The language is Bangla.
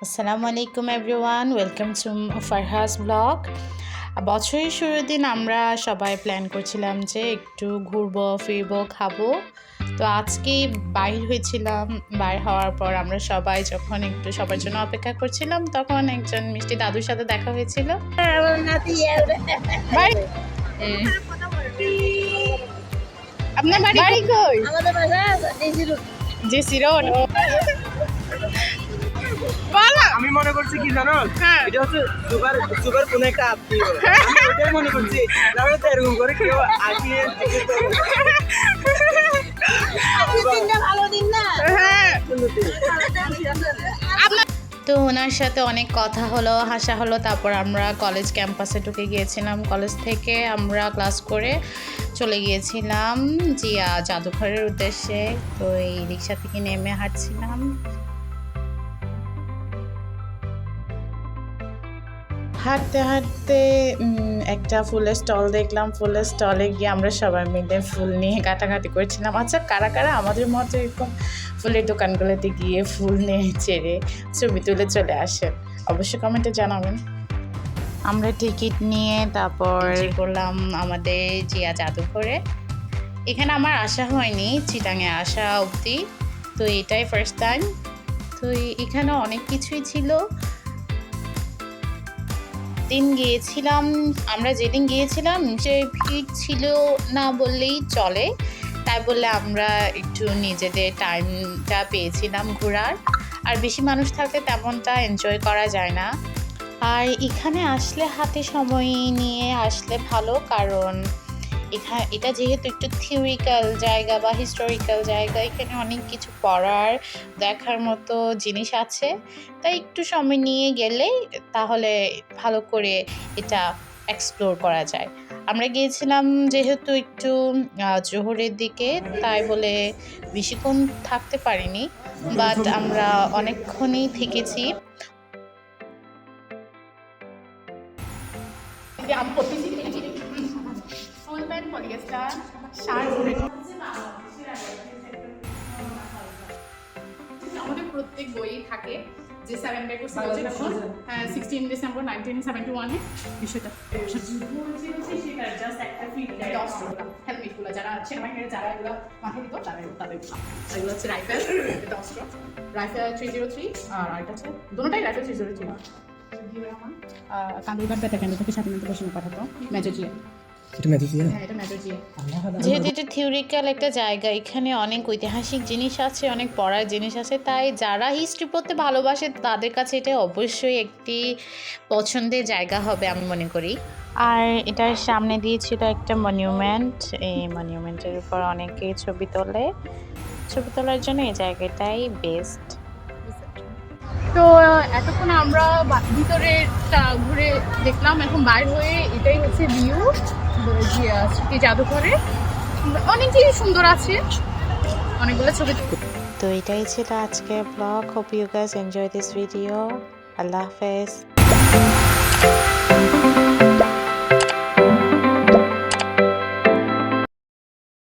আসসালামু আলাইকুম এভরিওয়ান, ওয়েলকাম টু ফারহাস ব্লগ। বছরের শুরুর দিন আমরা সবাই প্ল্যান করছিলাম যে একটু ঘুরবো, ফিরবো, খাবো। তো আজকেই বাইর হয়েছিলাম। বাইর হওয়ার পর আমরা সবাই যখন একটু সবার জন্য অপেক্ষা করছিলাম, তখন একজন মিষ্টি দাদুর সাথে দেখা হয়েছিল। আপনার বাড়ি কই? আমাদের বাসা জেসি রোড। আমি মনে করছি কি জানো, এটা হচ্ছে সুগার কোন একটা আত্মীয়। আমি ওইটাই মনে করছি, তাহলে তো এরকম করে কেউ আসলে দিনটা ভালো দিন না। তো ওনার সাথে অনেক কথা হলো, হাসা হলো। তারপর আমরা কলেজ ক্যাম্পাসে ঢুকে গিয়েছিলাম। কলেজ থেকে আমরা ক্লাস করে চলে গিয়েছিলাম জিয়া জাদুঘরের উদ্দেশ্যে। তো এই রিক্সা থেকে নেমে হাঁটছিলাম। হাঁটতে হাঁটতে একটা ফুলের স্টল দেখলাম। ফুলের স্টলে গিয়ে আমরা সবাই মিলে ফুল নিয়ে কাটাকাটি করছিলাম। আচ্ছা, কারা কারা আমাদের মতো এরকম ফুলের দোকানগুলোতে গিয়ে ফুল নিয়ে চেড়ে ছবি তুলে চলে আসেন, অবশ্যই কমেন্টে জানাবেন। আমরা টিকিট নিয়ে তারপর করলাম আমাদের জিয়া জাদুঘরে। এখানে আমার আসা হয়নি, চিটাঙে আসা অবধি। তো এটাই ফার্স্ট টাইম। তো এখানে অনেক কিছুই ছিল। আমরা যেদিন গিয়েছিলাম সে ভিড় ছিল না বললেই চলে। তাই বললে আমরা একটু নিজেদের টাইমটা পেয়েছিলাম ঘোরার। আর বেশি মানুষ থাকলে তেমনটা এনজয় করা যায় না। আর এখানে আসলে হাতে সময় নিয়ে আসলে ভালো, কারণ এটা যেহেতু একটু থিওরিক্যাল জায়গা বা হিস্টোরিক্যাল জায়গা, এখানে অনেক কিছু পড়ার দেখার মতো জিনিস আছে। তাই একটু সময় নিয়ে গেলে তাহলে ভালো করে এটা এক্সপ্লোর করা যায়। আমরা গিয়েছিলাম যেহেতু একটু জোহরের দিকে, তাই বলে বেশিক্ষণ থাকতে পারিনি, বাট আমরা অনেকক্ষণই থেকেছি। আমাদের প্রত্যেক বই থাকে যে সারেন্ডার করছিল যখন 16 ডিসেম্বর 1971-এ বিষয়টা সেটার জাস্ট একটা ফিল্ডের অস্ত্রগুলো, হেলমেটগুলো যারা সেনাবাহিনীর যারা এগুলো মাথায় দিত তাদের এগুলো হচ্ছে রাইফেল, এটা অস্ত্র রাইফেল 303, আর এটা হচ্ছে দুটোটাই রাইফেল 303। কান্দুরঘাট বেতা কেন্দ্র থেকে স্বাধীনতা ঘোষণা পাঠাতো মেজর জিয়া। যেহেতু এটা থিওরিক্যাল একটা জায়গা, এখানে অনেক ঐতিহাসিক জিনিস আছে, অনেক পড়ার জিনিস আছে। তাই যারা হিস্ট্রি পড়তে ভালোবাসে তাদের কাছে এটা অবশ্যই একটি পছন্দের জায়গা হবে আমি মনে করি। আর এটার সামনে দিয়ে ছিল একটা মনিউমেন্ট। এই মনিউমেন্টের উপর অনেকে ছবি তোলার জন্য এই জায়গাটাই বেস্ট। তো এতক্ষণ আমরা ভিতরেটা ঘুরে দেখলাম, এখন বাইরে হয়ে এটাই হচ্ছে ভিউ স্মৃতি জাদুঘরে। অনেকই সুন্দর আছে, অনেকগুলো ছবি। তো এটাই ছিল আজকের blog. Hope you guys enjoy this video. Allah হাফেজ।